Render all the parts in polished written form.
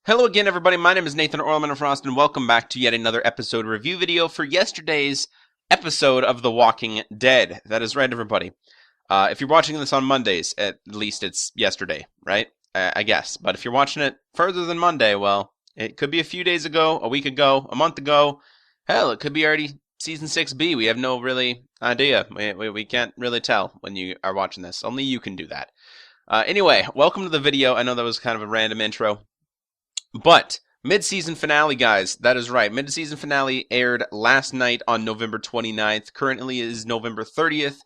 Hello again, everybody. My name is Nathan ELEMENTofFROST, and welcome back to yet another episode review video for yesterday's episode of The Walking Dead. That is right, everybody. If you're watching this on Mondays, at least it's yesterday, right? I guess. But if you're watching it further than Monday, well, it could be a few days ago, a week ago, a month ago. Hell, it could be already Season 6B. We have no really idea. We can't really tell when you are watching this. Only you can do that. Anyway, welcome to the video. I know that was kind of a random intro. But, mid-season finale, guys. That is right. Mid-season finale aired last night on November 29th. Currently is November 30th.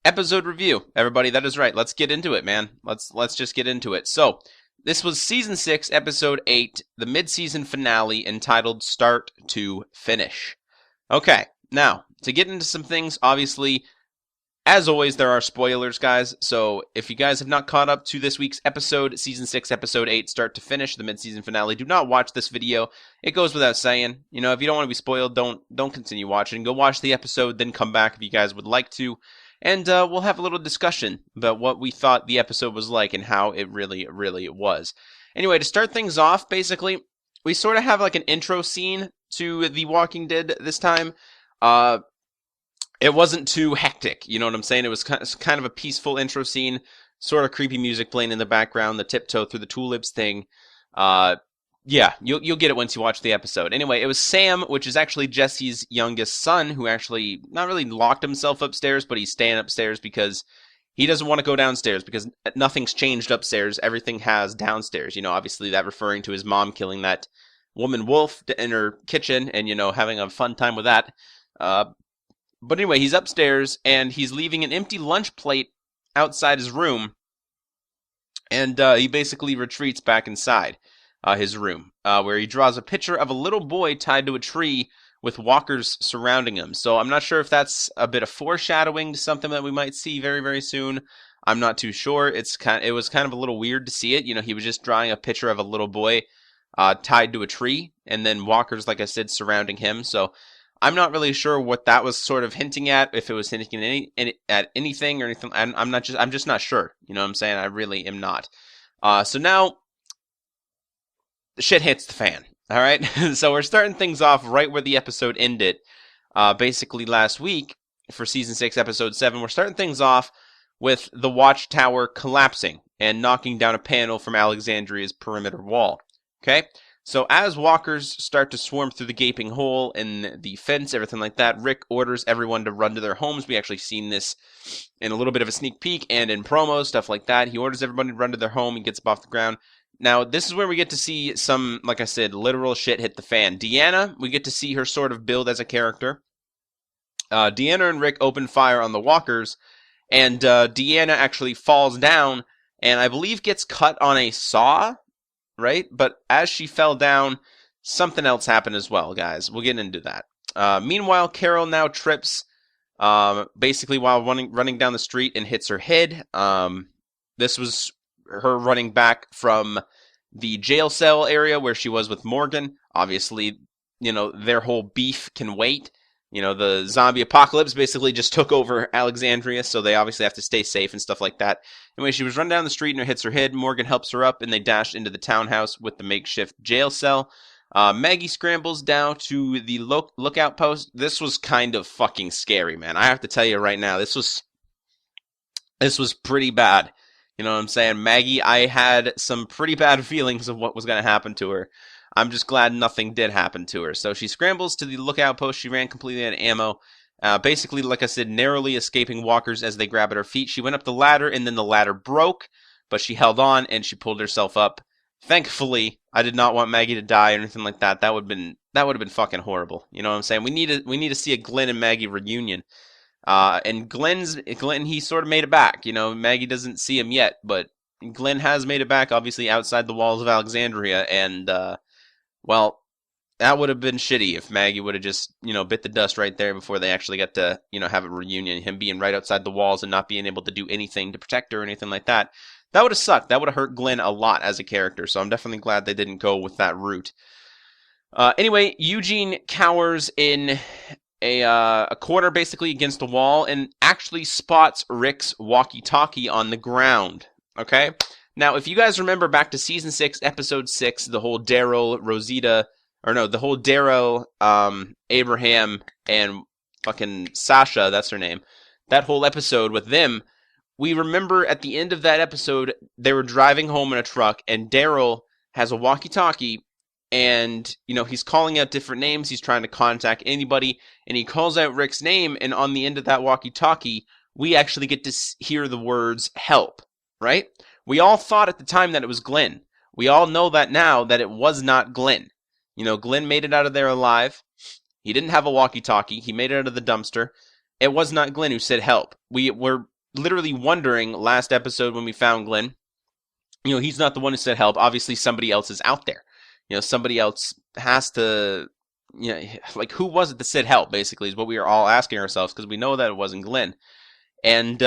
Episode review. Everybody, that is right. Let's get into it, man. Let's just get into it. So, this was Season 6, Episode 8, the mid-season finale entitled Start to Finish. Okay, now, to get into some things, obviously, as always, there are spoilers, guys, so if you guys have not caught up to this week's episode, Season 6, Episode 8, Start to Finish, the mid-season finale, do not watch this video. It goes without saying. You know, if you don't want to be spoiled, don't continue watching. Go watch the episode, then come back if you guys would like to, and we'll have a little discussion about what we thought the episode was like and how it really was. Anyway, to start things off, basically, we sort of have like an intro scene to The Walking Dead this time. It wasn't too hectic, you know what I'm saying? It was kind of a peaceful intro scene, sort of creepy music playing in the background, the tiptoe through the tulips thing. Yeah, you'll get it once you watch the episode. Anyway, it was Sam, which is actually Jesse's youngest son, who actually not really locked himself upstairs, but he's staying upstairs because he doesn't want to go downstairs because nothing's changed upstairs. Everything has downstairs. You know, obviously that referring to his mom killing that woman wolf in her kitchen and, you know, having a fun time with that. But anyway, he's upstairs, and he's leaving an empty lunch plate outside his room, and he basically retreats back inside his room, where he draws a picture of a little boy tied to a tree with walkers surrounding him. So I'm not sure if that's a bit of foreshadowing to something that we might see very, very soon. I'm not too sure. It was kind of a little weird to see it. You know, he was just drawing a picture of a little boy tied to a tree, and then walkers, like I said, surrounding him. So I'm not really sure what that was sort of hinting at, if it was hinting at anything or anything. I'm just not sure. You know what I'm saying? I really am not. So now, shit hits the fan. All right? So we're starting things off right where the episode ended. Basically last week, for Season 6, Episode 7, we're starting things off with the watchtower collapsing and knocking down a panel from Alexandria's perimeter wall. Okay? So as walkers start to swarm through the gaping hole in the fence, everything like that, Rick orders everyone to run to their homes. We actually seen this in a little bit of a sneak peek and in promos, stuff like that. He orders everybody to run to their home. He gets up off the ground. Now, this is where we get to see some, like I said, literal shit hit the fan. Deanna, we get to see her sort of build as a character. Deanna and Rick open fire on the walkers, and Deanna actually falls down and I believe gets cut on a saw. Right? But as she fell down, something else happened as well, guys. We'll get into that. Meanwhile, Carol now trips, basically while running down the street and hits her head. This was her running back from the jail cell area where she was with Morgan. Obviously, you know, their whole beef can wait. You know, the zombie apocalypse basically just took over Alexandria, so they obviously have to stay safe and stuff like that. Anyway, she was running down the street and it hits her head. Morgan helps her up, and they dash into the townhouse with the makeshift jail cell. Maggie scrambles down to the lookout post. This was kind of fucking scary, man. I have to tell you right now, this was pretty bad. You know what I'm saying? Maggie, I had some pretty bad feelings of what was going to happen to her. I'm just glad nothing did happen to her. So she scrambles to the lookout post. She ran completely out of ammo. Basically, like I said, narrowly escaping walkers as they grab at her feet. She went up the ladder, and then the ladder broke, but she held on, and she pulled herself up. Thankfully, I did not want Maggie to die or anything like that. That would have been fucking horrible. You know what I'm saying? We need to see a Glenn and Maggie reunion. And Glenn, he sort of made it back. You know, Maggie doesn't see him yet, but Glenn has made it back, obviously, outside the walls of Alexandria, and well, that would have been shitty if Maggie would have just, you know, bit the dust right there before they actually got to, you know, have a reunion. Him being right outside the walls and not being able to do anything to protect her or anything like that. That would have sucked. That would have hurt Glenn a lot as a character. So I'm definitely glad they didn't go with that route. Anyway, Eugene cowers in a corner basically against the wall and actually spots Rick's walkie-talkie on the ground. Okay? Now, if you guys remember back to Season 6, Episode 6, the whole Daryl, Rosita, or no, the whole Daryl, Abraham, and fucking Sasha, that's her name, that whole episode with them, we remember at the end of that episode, they were driving home in a truck, and Daryl has a walkie-talkie, and, he's calling out different names, he's trying to contact anybody, and he calls out Rick's name, and on the end of that walkie-talkie, we actually get to hear the words, help, right? We all thought at the time that it was Glenn. We all know that now that it was not Glenn. Glenn made it out of there alive. He didn't have a walkie-talkie. He made it out of the dumpster. It was not Glenn who said help. We were literally wondering last episode when we found Glenn, he's not the one who said help. Obviously, somebody else is out there. Somebody else has to, like, who was it that said help, basically, is what we are all asking ourselves, because we know that it wasn't Glenn. And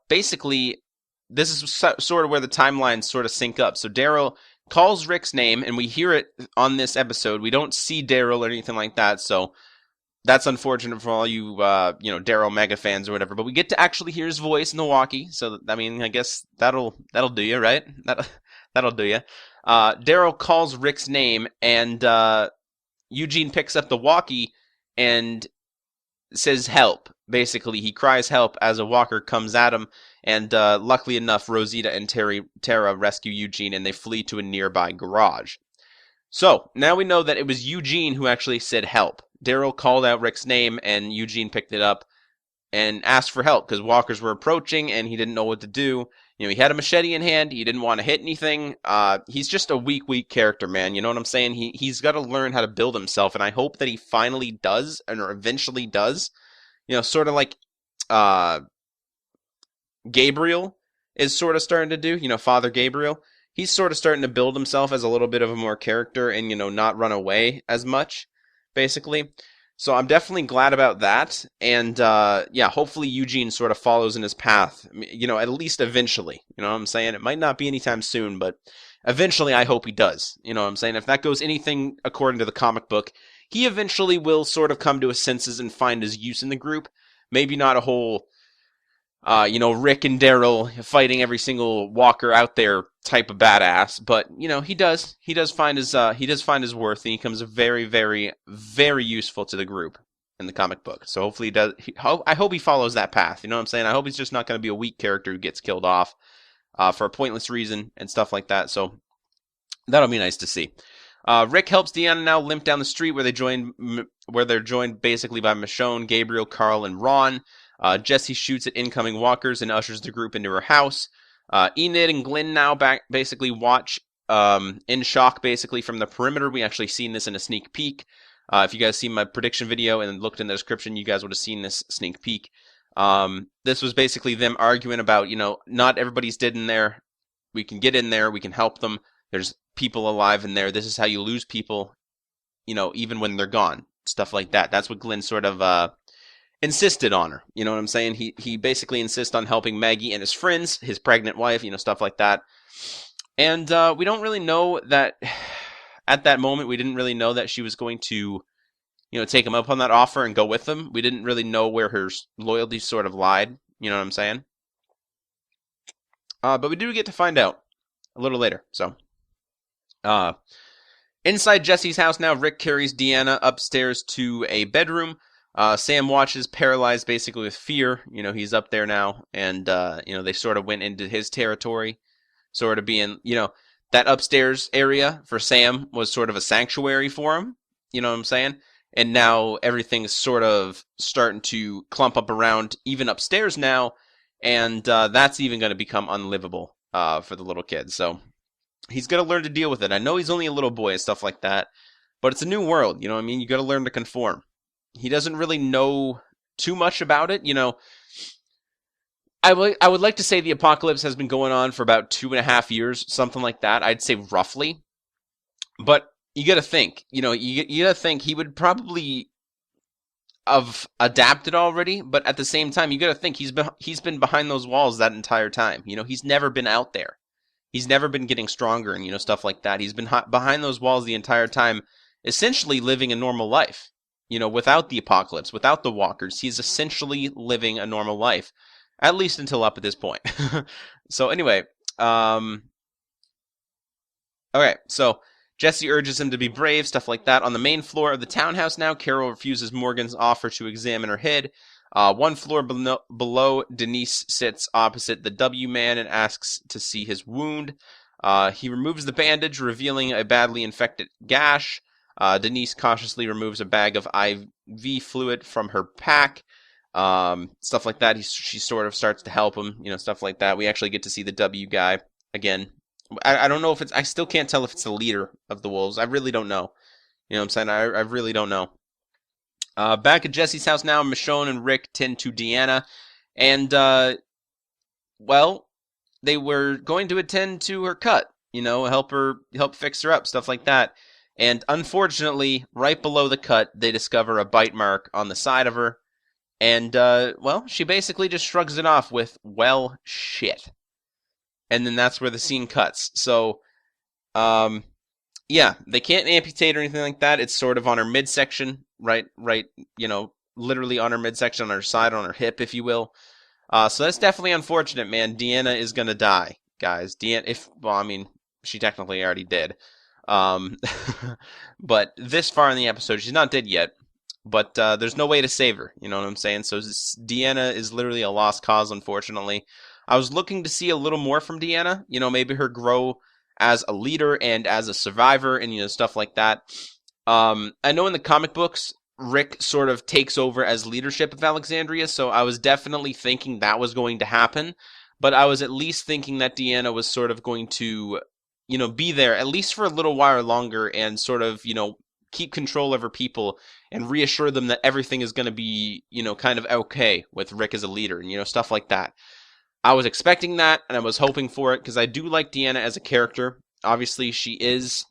basically, this is sort of where the timelines sort of sync up. So Daryl calls Rick's name, and we hear it on this episode. We don't see Daryl or anything like that, so that's unfortunate for all you, Daryl mega fans or whatever. But we get to actually hear his voice in the walkie, so I guess that'll do you, right? That'll do you. Daryl calls Rick's name, and Eugene picks up the walkie and says help. Basically, he cries help as a walker comes at him, and luckily enough, Rosita and Tara rescue Eugene, and they flee to a nearby garage. So, now we know that it was Eugene who actually said help. Daryl called out Rick's name, and Eugene picked it up and asked for help, because walkers were approaching, and he didn't know what to do. He had a machete in hand, he didn't want to hit anything. He's just a weak character, man, you know what I'm saying? He's got to learn how to build himself, and I hope that he finally does, or eventually does. Sort of like Gabriel is sort of starting to do, Father Gabriel. He's sort of starting to build himself as a little bit of a more character and, not run away as much, basically. So I'm definitely glad about that. And, hopefully Eugene sort of follows in his path, at least eventually. You know what I'm saying? It might not be anytime soon, but eventually I hope he does. You know what I'm saying? If that goes anything according to the comic book, he eventually will sort of come to his senses and find his use in the group. Maybe not a whole, Rick and Daryl fighting every single walker out there type of badass, but he does find his worth, and he becomes very, very, very useful to the group in the comic book. So hopefully he does. I hope he follows that path. You know what I'm saying? I hope he's just not going to be a weak character who gets killed off for a pointless reason and stuff like that. So that'll be nice to see. Rick helps Deanna now limp down the street where they're joined basically by Michonne, Gabriel, Carl, and Ron. Jesse shoots at incoming walkers and ushers the group into her house. Enid and Glenn now basically watch in shock basically from the perimeter. We actually seen this in a sneak peek. If you guys seen my prediction video and looked in the description, you guys would have seen this sneak peek. This was basically them arguing about, not everybody's dead in there. We can get in there. We can help them. There's people alive in there. This is how you lose people, even when they're gone. Stuff like that. That's what Glenn sort of insisted on her. You know what I'm saying? He basically insists on helping Maggie and his friends, his pregnant wife, stuff like that. And we don't really know that at that moment, we didn't really know that she was going to, take him up on that offer and go with them. We didn't really know where her loyalty sort of lied. You know what I'm saying? But we do get to find out a little later. So, inside Jesse's house now, Rick carries Deanna upstairs to a bedroom. Sam watches, paralyzed basically with fear. He's up there now, and, they sort of went into his territory, sort of being, that upstairs area for Sam was sort of a sanctuary for him. You know what I'm saying? And now everything's sort of starting to clump up around even upstairs now, and that's even going to become unlivable for the little kid. So he's got to learn to deal with it. I know he's only a little boy and stuff like that, but it's a new world. You know what I mean? You got to learn to conform. He doesn't really know too much about it. I would like to say the apocalypse has been going on for about 2.5 years, something like that. I'd say roughly. But you got to think, you got to think he would probably have adapted already. But at the same time, you got to think he's been behind those walls that entire time. He's never been out there. He's never been getting stronger and, stuff like that. He's been behind those walls the entire time, essentially living a normal life. Without the apocalypse, without the walkers, he's essentially living a normal life, at least until up at this point. So anyway, Okay, so Jesse urges him to be brave, stuff like that. On the main floor of the townhouse now, Carol refuses Morgan's offer to examine her head. One floor below, Denise sits opposite the W man and asks to see his wound. He removes the bandage, revealing a badly infected gash. Denise cautiously removes a bag of IV fluid from her pack. Stuff like that. She sort of starts to help him, stuff like that. We actually get to see the W guy again. I don't know if I still can't tell if it's the leader of the wolves. I really don't know. You know what I'm saying? I really don't know. Back at Jesse's house now, Michonne and Rick tend to Deanna, and, they were going to attend to her cut, help fix her up, stuff like that. And unfortunately, right below the cut, they discover a bite mark on the side of her, and, she basically just shrugs it off with, well, shit. And then that's where the scene cuts. So, they can't amputate or anything like that. It's sort of on her midsection, right, literally on her midsection, on her side, on her hip, if you will. So that's definitely unfortunate, man. Deanna is gonna die, guys. She technically already did. But this far in the episode, she's not dead yet. But there's no way to save her, you know what I'm saying? So Deanna is literally a lost cause, unfortunately. I was looking to see a little more from Deanna, maybe her grow as a leader and as a survivor and, stuff like that. I know in the comic books, Rick sort of takes over as leadership of Alexandria, so I was definitely thinking that was going to happen, but I was at least thinking that Deanna was sort of going to, be there at least for a little while longer and sort of, keep control of her people and reassure them that everything is going to be, kind of okay with Rick as a leader and, stuff like that. I was expecting that, and I was hoping for it, because I do like Deanna as a character. Obviously, she is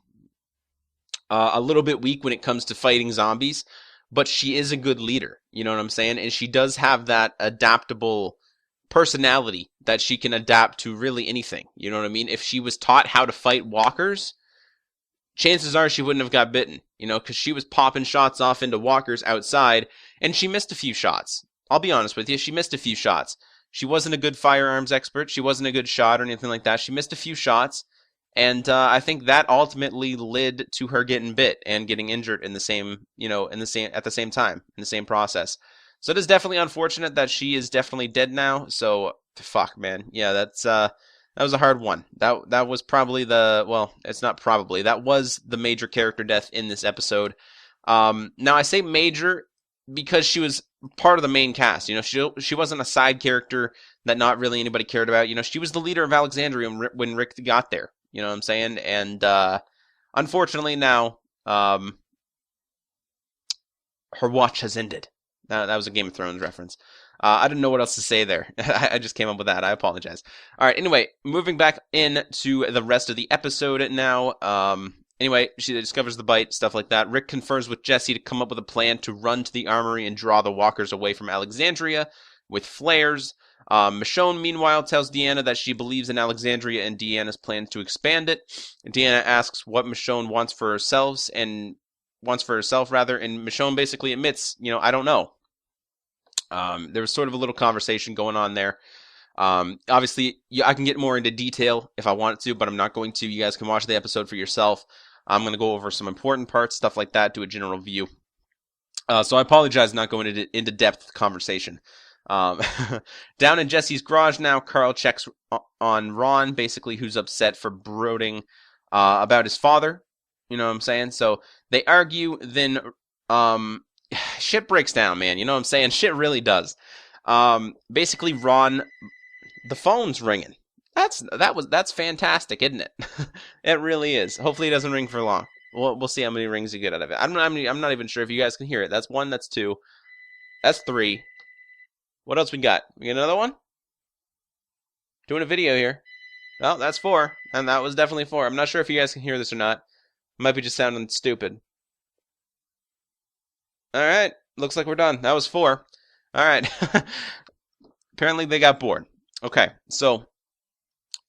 a little bit weak when it comes to fighting zombies, but she is a good leader, you know what I'm saying? And she does have that adaptable personality that she can adapt to really anything, you know what I mean? If she was taught how to fight walkers, chances are she wouldn't have got bitten, because she was popping shots off into walkers outside, and she missed a few shots. I'll be honest with you, she missed a few shots. She wasn't a good firearms expert. She wasn't a good shot or anything like that. She missed a few shots, and I think that ultimately led to her getting bit and getting injured at the same time, in the same process. So it is definitely unfortunate that she is definitely dead now. So fuck, man. Yeah, that was a hard one. That was probably that was the major character death in this episode. Now I say major because she was part of the main cast. She wasn't a side character that not really anybody cared about. She was the leader of Alexandria when Rick got there. You know what I'm saying? And unfortunately now, her watch has ended. That was a Game of Thrones reference. I didn't know what else to say there. I just came up with that. I apologize. All right, anyway, moving back into the rest of the episode now. Anyway, she discovers the bite, stuff like that. Rick confers with Jesse to come up with a plan to run to the armory and draw the walkers away from Alexandria with flares. Michonne, meanwhile, tells Deanna that she believes in Alexandria and Deanna's plans to expand it. Deanna asks what Michonne wants for herself, and Michonne basically admits, I don't know. There was sort of a little conversation going on there. Obviously, I can get more into detail if I wanted to, but I'm not going to. You guys can watch the episode for yourself. I'm going to go over some important parts, stuff like that, do a general view. So I apologize not going into depth conversation. Down in Jesse's garage now, Carl checks on Ron, basically who's upset for brooding about his father. You know what I'm saying? So they argue, then shit breaks down, man. You know what I'm saying? Shit really does. Basically, Ron, the phone's ringing. That's fantastic, isn't it? It really is. Hopefully, it doesn't ring for long. We'll see how many rings you get out of it. I'm not even sure if you guys can hear it. That's 1. That's 2. That's 3. What else we got? We got another one? Doing a video here. Oh, that's 4. And that was definitely 4. I'm not sure if you guys can hear this or not. It might be just sounding stupid. Alright. Looks like we're done. That was 4. Alright. Apparently they got bored. Okay, so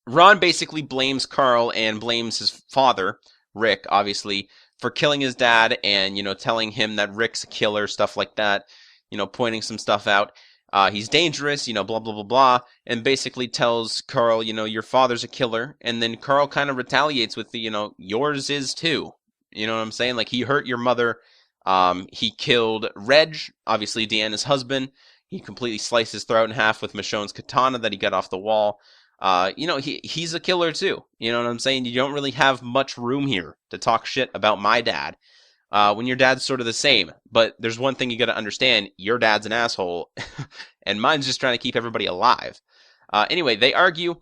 Ron basically blames Carl and blames his father, Rick, obviously, for killing his dad and, telling him that Rick's a killer, stuff like that, pointing some stuff out. he's dangerous, blah, blah, blah, blah, and basically tells Carl, your father's a killer, and then Carl kind of retaliates with the, yours is too. You know what I'm saying? Like, he hurt your mother, he killed Reg, obviously Deanna's husband, he completely sliced his throat in half with Michonne's katana that he got off the wall. He's a killer too. You know what I'm saying? You don't really have much room here to talk shit about my dad. When your dad's sort of the same. But there's one thing you gotta understand, your dad's an asshole, and mine's just trying to keep everybody alive. Anyway, they argue,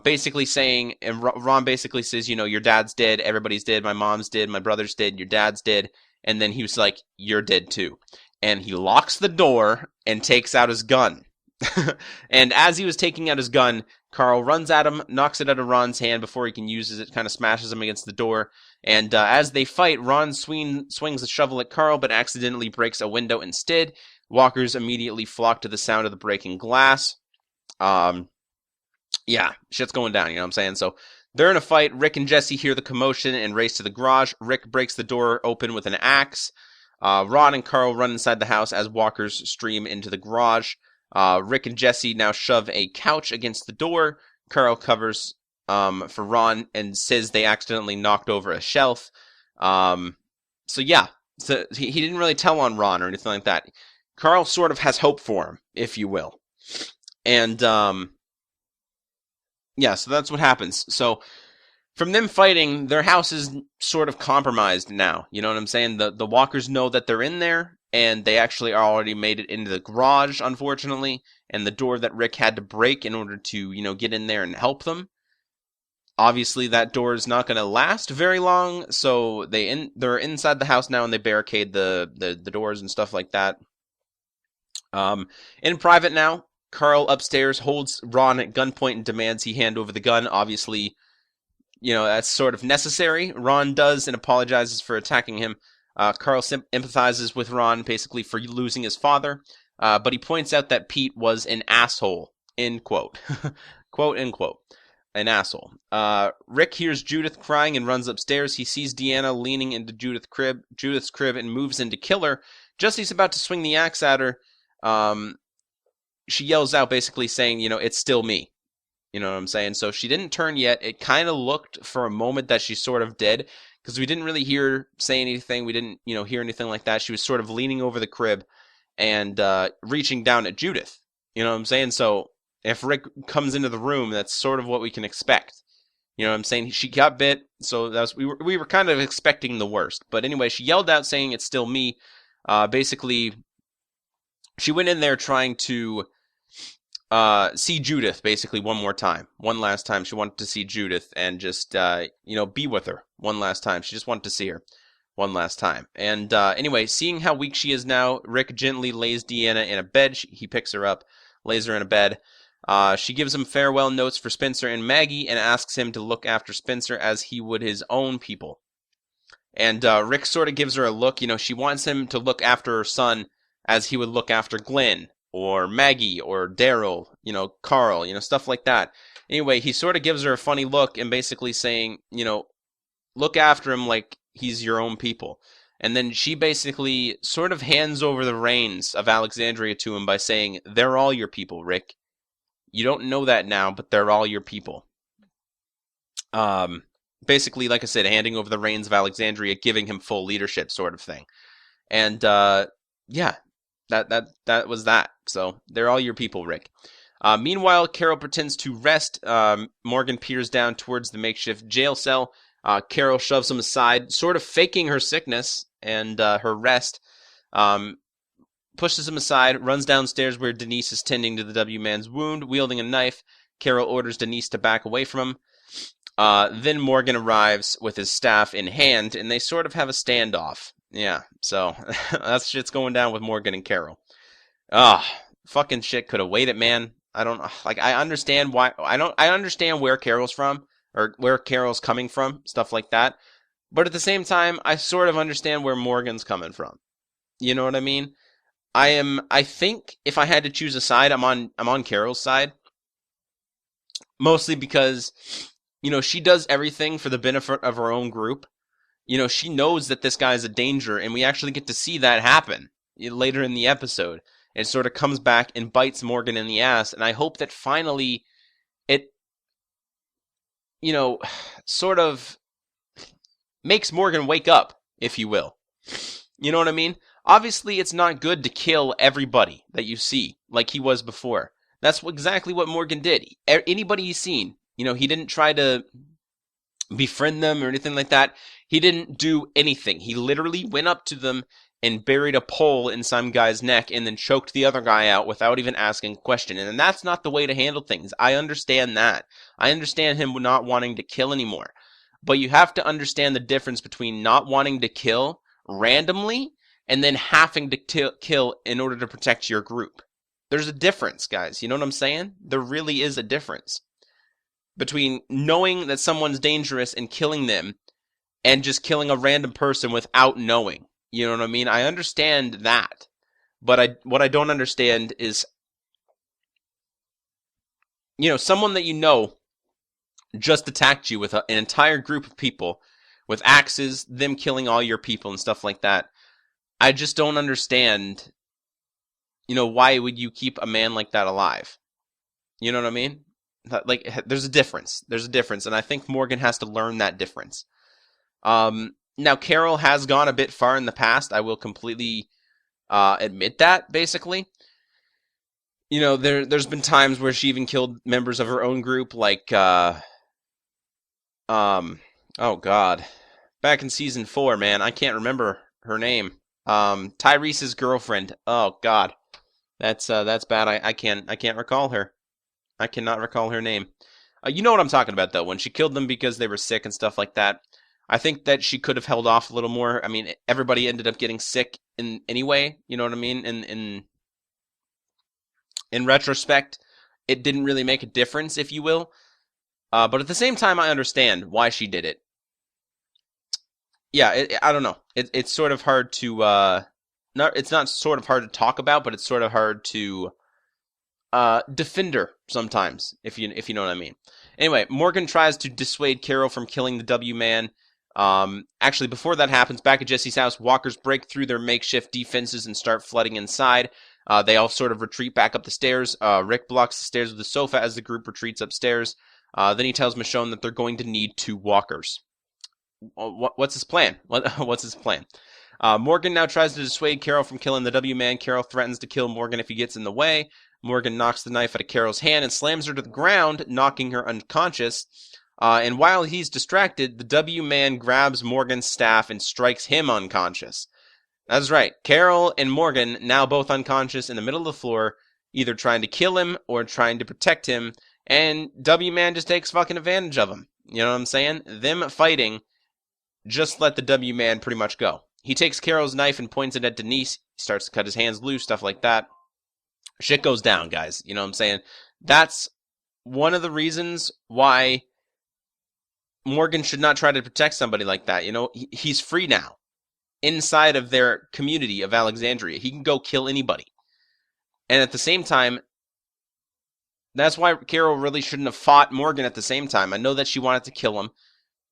basically saying, and Ron basically says, your dad's dead, everybody's dead, my mom's dead, my brother's dead, your dad's dead, and then he was like, you're dead too. And he locks the door and takes out his gun. And as he was taking out his gun, Carl runs at him, knocks it out of Ron's hand before he can use it, kind of smashes him against the door. And as they fight, Ron swings a shovel at Carl, but accidentally breaks a window instead. Walkers immediately flock to the sound of the breaking glass. Yeah, shit's going down, you know what I'm saying? So they're in a fight. Rick and Jesse hear the commotion and race to the garage. Rick breaks the door open with an axe. Ron and Carl run inside the house as walkers stream into the garage. Rick and Jesse now shove a couch against the door. Carl covers for Ron and says they accidentally knocked over a shelf. So yeah, so he didn't really tell on Ron or anything like that. Carl sort of has hope for him, if you will. And yeah, so that's what happens. So from them fighting, their house is sort of compromised now. You know what I'm saying? The walkers know that they're in there, and they actually already made it into the garage, unfortunately, and the door that Rick had to break in order to, get in there and help them. Obviously, that door is not going to last very long, so they're inside the house now, and they barricade the doors and stuff like that. In private now, Carl upstairs holds Ron at gunpoint and demands he hand over the gun. Obviously, that's sort of necessary. Ron does and apologizes for attacking him. Carl empathizes with Ron, basically, for losing his father, but he points out that Pete was an asshole, end quote. Quote, end quote. An asshole. Rick hears Judith crying and runs upstairs. He sees Deanna leaning into Judith's crib and moves in to kill her. Just as he's about to swing the axe at her, she yells out, basically saying, it's still me. You know what I'm saying? So she didn't turn yet. It kind of looked for a moment that she sort of did, because we didn't really hear her say anything. We didn't, hear anything like that. She was sort of leaning over the crib and reaching down at Judith. You know what I'm saying? So if Rick comes into the room, that's sort of what we can expect. You know what I'm saying? She got bit, so we were kind of expecting the worst. But anyway, she yelled out saying it's still me. Basically, she went in there trying to see Judith, basically, one last time. She wanted to see Judith and just, be with her one last time. She just wanted to see her one last time. And anyway, seeing how weak she is now, Rick gently lays Deanna in a bed. He picks her up, lays her in a bed. She gives him farewell notes for Spencer and Maggie and asks him to look after Spencer as he would his own people. And Rick sort of gives her a look. She wants him to look after her son as he would look after Glenn or Maggie or Daryl, Carl, stuff like that. Anyway, he sort of gives her a funny look and basically saying, look after him like he's your own people. And then she basically sort of hands over the reins of Alexandria to him by saying, they're all your people, Rick. You don't know that now, but they're all your people. Basically, like I said, handing over the reins of Alexandria, giving him full leadership sort of thing. And, yeah, that was that. So, they're all your people, Rick. Meanwhile, Carol pretends to rest. Morgan peers down towards the makeshift jail cell. Carol shoves him aside, sort of faking her sickness and her rest. Pushes him aside, runs downstairs where Denise is tending to the W-man's wound, wielding a knife. Carol orders Denise to back away from him. Then Morgan arrives with his staff in hand, and they sort of have a standoff. Yeah, so that's shit's going down with Morgan and Carol. Fucking shit could have waited, man. I don't I understand why. I understand where Carol's from, or where Carol's coming from, stuff like that. But at the same time, I sort of understand where Morgan's coming from. You know what I mean? I think if I had to choose a side, I'm on Carol's side. Mostly because, she does everything for the benefit of her own group. She knows that this guy's a danger, and we actually get to see that happen later in the episode. It sort of comes back and bites Morgan in the ass, and I hope that finally it, sort of makes Morgan wake up, if you will. You know what I mean? Obviously, it's not good to kill everybody that you see, like he was before. That's exactly what Morgan did. Anybody he's seen, he didn't try to befriend them or anything like that. He didn't do anything. He literally went up to them and buried a pole in some guy's neck and then choked the other guy out without even asking a question. And that's not the way to handle things. I understand that. I understand him not wanting to kill anymore. But you have to understand the difference between not wanting to kill randomly and then having to kill in order to protect your group. There's a difference, guys. You know what I'm saying? There really is a difference between knowing that someone's dangerous and killing them and just killing a random person without knowing. You know what I mean? I understand that. But what I don't understand is, someone that just attacked you with an entire group of people with axes, them killing all your people and stuff like that. I just don't understand, why would you keep a man like that alive? You know what I mean? Like, there's a difference. There's a difference, and I think Morgan has to learn that difference. Now, Carol has gone a bit far in the past. I will completely admit that, basically. There's been times where she even killed members of her own group, like, oh god, back in season 4, man, I can't remember her name. Tyrese's girlfriend. Oh god, that's bad. I can't recall her. I cannot recall her name. You know what I'm talking about, though, when she killed them because they were sick and stuff like that. I think that she could have held off a little more. I mean, everybody ended up getting sick anyway, you know what I mean? In retrospect, it didn't really make a difference, if you will. But at the same time, I understand why she did it. Yeah, I don't know. It's sort of hard to it's not sort of hard to talk about, but it's sort of hard to defend her sometimes, if you know what I mean. Anyway, Morgan tries to dissuade Carol from killing the W-Man. Actually, before that happens, back at Jesse's house, walkers break through their makeshift defenses and start flooding inside. They all sort of retreat back up the stairs. Rick blocks the stairs with the sofa as the group retreats upstairs. Then he tells Michonne that they're going to need 2 walkers. What's his plan? What's his plan? Morgan now tries to dissuade Carol from killing the W-Man. Carol threatens to kill Morgan if he gets in the way. Morgan knocks the knife out of Carol's hand and slams her to the ground, knocking her unconscious. And while he's distracted, the W-Man grabs Morgan's staff and strikes him unconscious. That's right. Carol and Morgan, now both unconscious in the middle of the floor, either trying to kill him or trying to protect him, and W-Man just takes fucking advantage of him. You know what I'm saying? Them fighting just let the W-Man pretty much go. He takes Carol's knife and points it at Denise. He starts to cut his hands loose, stuff like that. Shit goes down, guys. You know what I'm saying? That's one of the reasons why Morgan should not try to protect somebody like that. He's free now. Inside of their community of Alexandria. He can go kill anybody. And at the same time, that's why Carol really shouldn't have fought Morgan at the same time. I know that she wanted to kill him,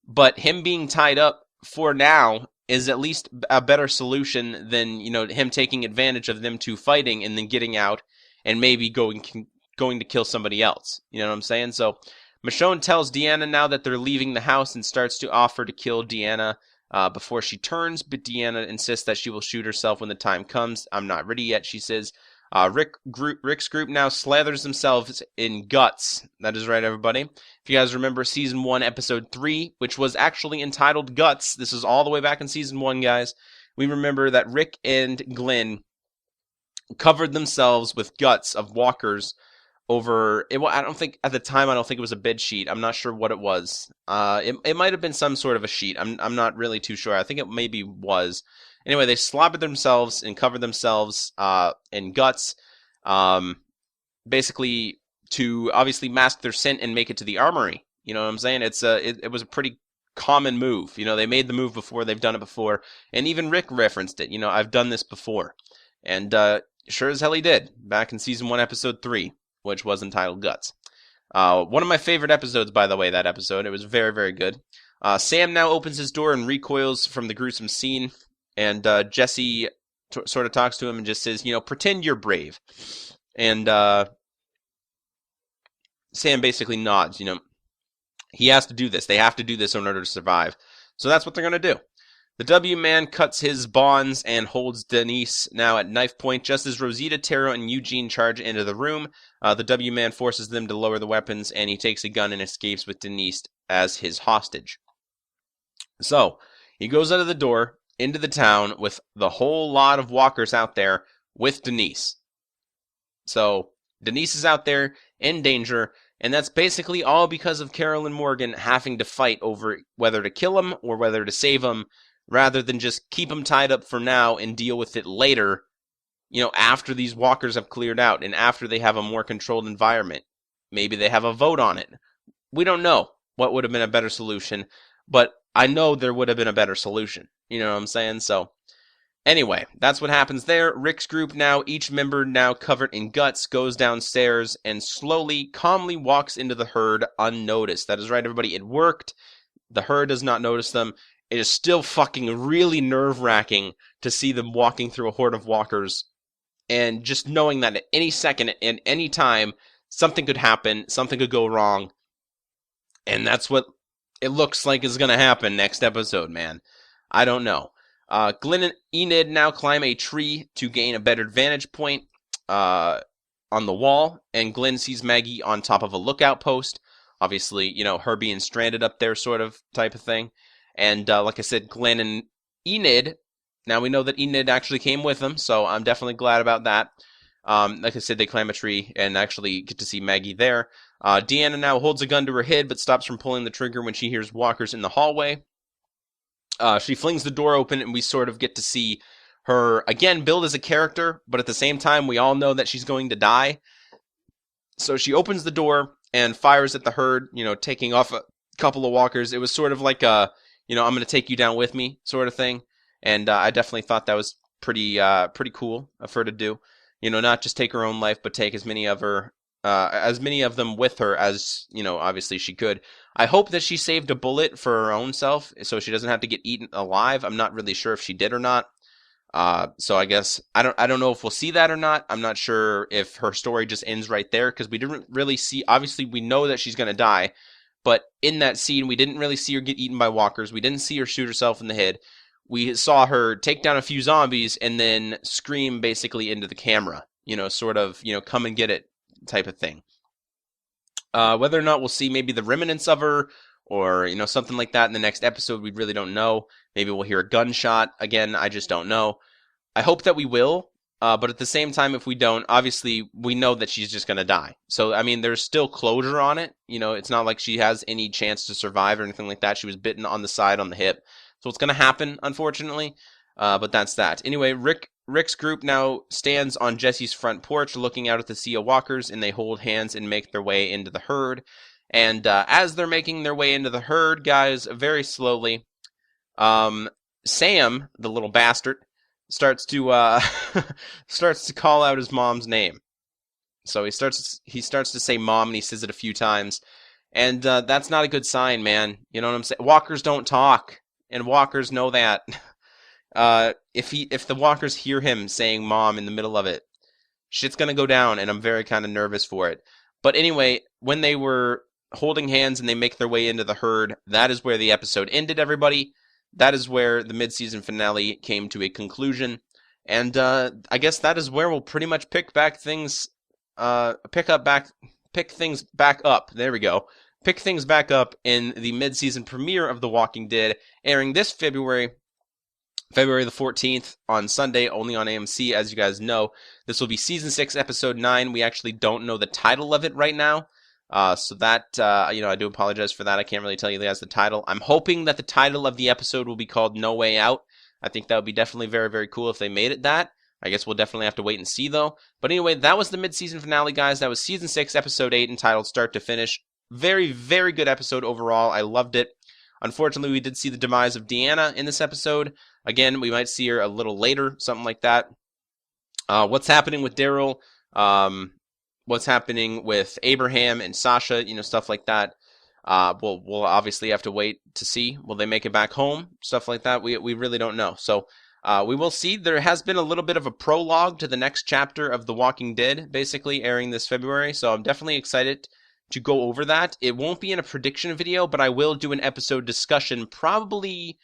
but him being tied up for now is at least a better solution than, him taking advantage of them 2 fighting and then getting out and maybe going to kill somebody else. You know what I'm saying? So Michonne tells Deanna now that they're leaving the house and starts to offer to kill Deanna before she turns, but Deanna insists that she will shoot herself when the time comes. I'm not ready yet, she says. Rick's group now slathers themselves in guts. That is right, everybody. If you guys remember Season 1, Episode 3, which was actually entitled Guts. This is all the way back in Season 1, guys. We remember that Rick and Glenn covered themselves with guts of walkers over... I don't think it was a bed sheet. I'm not sure what it was. It might have been some sort of a sheet. I'm not really too sure. I think it maybe was... Anyway, they slobbered themselves and covered themselves in guts, basically to obviously mask their scent and make it to the armory. You know what I'm saying? It was a pretty common move. They made the move before, they've done it before, and even Rick referenced it. I've done this before, and sure as hell he did back in Season 1, Episode 3, which was entitled Guts. One of my favorite episodes, by the way, that episode. It was very, very good. Sam now opens his door and recoils from the gruesome scene. And Jesse sort of talks to him and just says, pretend you're brave. And Sam basically nods, He has to do this. They have to do this in order to survive. So that's what they're going to do. The W-Man cuts his bonds and holds Denise now at knife point. Just as Rosita, Taro, and Eugene charge into the room, the W-Man forces them to lower the weapons, and he takes a gun and escapes with Denise as his hostage. So, he goes out of the door, into the town, with the whole lot of walkers out there, with Denise. So, Denise is out there, in danger, and that's basically all because of Carol and Morgan having to fight over whether to kill him or whether to save him, rather than just keep him tied up for now and deal with it later, after these walkers have cleared out and after they have a more controlled environment. Maybe they have a vote on it. We don't know what would have been a better solution, but I know there would have been a better solution. You know what I'm saying? So, anyway, that's what happens there. Rick's group now, each member now covered in guts, goes downstairs and slowly, calmly walks into the herd unnoticed. That is right, everybody. It worked. The herd does not notice them. It is still fucking really nerve-wracking to see them walking through a horde of walkers and just knowing that at any second and any time, something could happen, something could go wrong. And that's what it looks like is going to happen next episode, man. I don't know. Glenn and Enid now climb a tree to gain a better vantage point on the wall, and Glenn sees Maggie on top of a lookout post. Obviously, her being stranded up there sort of type of thing. And like I said, Glenn and Enid, now we know that Enid actually came with them, so I'm definitely glad about that. Like I said, they climb a tree and actually get to see Maggie there. Deanna now holds a gun to her head, but stops from pulling the trigger when she hears walkers in the hallway. She flings the door open, and we sort of get to see her, again, build as a character, but at the same time, we all know that she's going to die. So she opens the door and fires at the herd, taking off a couple of walkers. It was sort of like a, I'm going to take you down with me sort of thing. And I definitely thought that was pretty cool of her to do. Not just take her own life, but take as many of them with her as, obviously she could. I hope that she saved a bullet for her own self, so she doesn't have to get eaten alive. I'm not really sure if she did or not. So I guess, I don't know if we'll see that or not. I'm not sure if her story just ends right there, because we didn't really see, obviously we know that she's going to die, but in that scene, we didn't really see her get eaten by walkers. We didn't see her shoot herself in the head. We saw her take down a few zombies and then scream basically into the camera, sort of, come and get it type of thing. Whether or not we'll see maybe the remnants of her or, something like that in the next episode, we really don't know. Maybe we'll hear a gunshot. Again, I just don't know. I hope that we will. But at the same time, if we don't, obviously, we know that she's just going to die. So, I mean, there's still closure on it. It's not like she has any chance to survive or anything like that. She was bitten on the side, on the hip. So it's going to happen, unfortunately. But that's that. Anyway, Rick's group now stands on Jesse's front porch looking out at the sea of walkers, and they hold hands and make their way into the herd. And as they're making their way into the herd, guys, very slowly, Sam, the little bastard, starts to call out his mom's name. So he starts to say mom, and he says it a few times. And that's not a good sign, man. You know what I'm saying? Walkers don't talk, and walkers know that. If the walkers hear him saying mom in the middle of it, shit's gonna go down, and I'm very kind of nervous for it. But anyway, when they were holding hands and they make their way into the herd, that is where the episode ended, everybody. That is where the mid-season finale came to a conclusion. And I guess that is where we'll pretty much pick things back up. There we go. Pick things back up in the mid-season premiere of The Walking Dead, airing this February the 14th on Sunday, only on AMC, as you guys know. This will be Season 6, Episode 9. We actually don't know the title of it right now. So that, I do apologize for that. I can't really tell you guys the title. I'm hoping that the title of the episode will be called No Way Out. I think that would be definitely very, very cool if they made it that. I guess we'll definitely have to wait and see, though. But anyway, that was the mid-season finale, guys. That was Season 6, Episode 8, entitled Start to Finish. Very, very good episode overall. I loved it. Unfortunately, we did see the demise of Deanna in this episode. Again, we might see her a little later, something like that. What's happening with Daryl? What's happening with Abraham and Sasha? Stuff like that. We'll obviously have to wait to see. Will they make it back home? Stuff like that. We really don't know. So We will see. There has been a little bit of a prologue to the next chapter of The Walking Dead, basically airing this February, so I'm definitely excited to go over that. It won't be in a prediction video, but I will do an episode discussion probably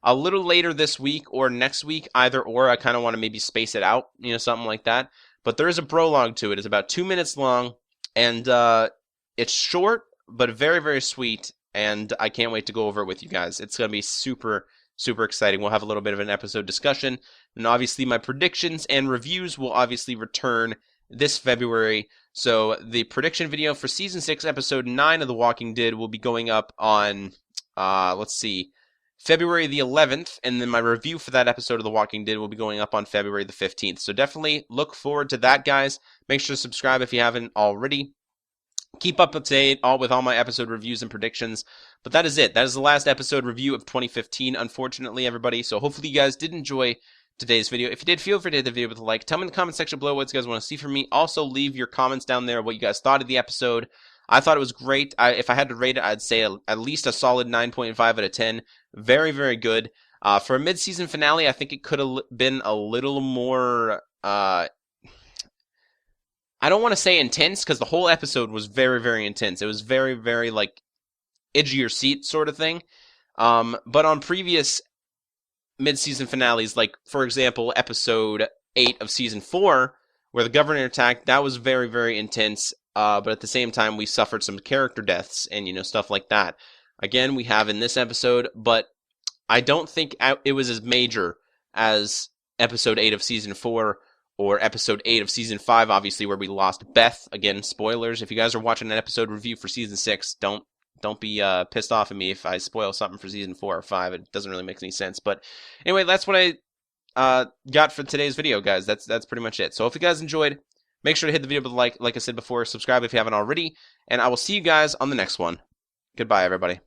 a little later this week or next week, either or. I kind of want to maybe space it out, something like that. But there is a prologue to it. It's about 2 minutes long, and it's short, but very, very sweet, and I can't wait to go over it with you guys. It's going to be super, super exciting. We'll have a little bit of an episode discussion, and obviously my predictions and reviews will obviously return this February. So the prediction video for Season 6, Episode 9 of The Walking Dead will be going up on, February the 11th, and then my review for that episode of The Walking Dead will be going up on February the 15th. So definitely look forward to that, guys. Make sure to subscribe if you haven't already. Keep up to date with all my episode reviews and predictions. But that is it. That is the last episode review of 2015, unfortunately, everybody. So hopefully you guys did enjoy today's video. If you did, feel free to hit the video with a like. Tell me in the comment section below what you guys want to see from me. Also, leave your comments down there, what you guys thought of the episode. I thought it was great. If I had to rate it, I'd say at least a solid 9.5 out of 10. Very, very good. For a mid-season finale, I think it could have been a little more, I don't want to say intense, because the whole episode was very, very intense. It was very, very, edge of your seat sort of thing. But on previous mid-season finales, like, for example, episode 8 of season 4, where the governor attacked, that was very, very intense. But at the same time, we suffered some character deaths and, stuff like that. Again, we have in this episode, but I don't think it was as major as episode 8 of season 4 or episode 8 of season 5, obviously, where we lost Beth. Again, spoilers. If you guys are watching an episode review for season 6, don't be pissed off at me if I spoil something for season 4 or 5. It doesn't really make any sense. But anyway, that's what I got for today's video, guys. That's pretty much it. So if you guys enjoyed, make sure to hit the video with a like I said before. Subscribe if you haven't already. And I will see you guys on the next one. Goodbye, everybody.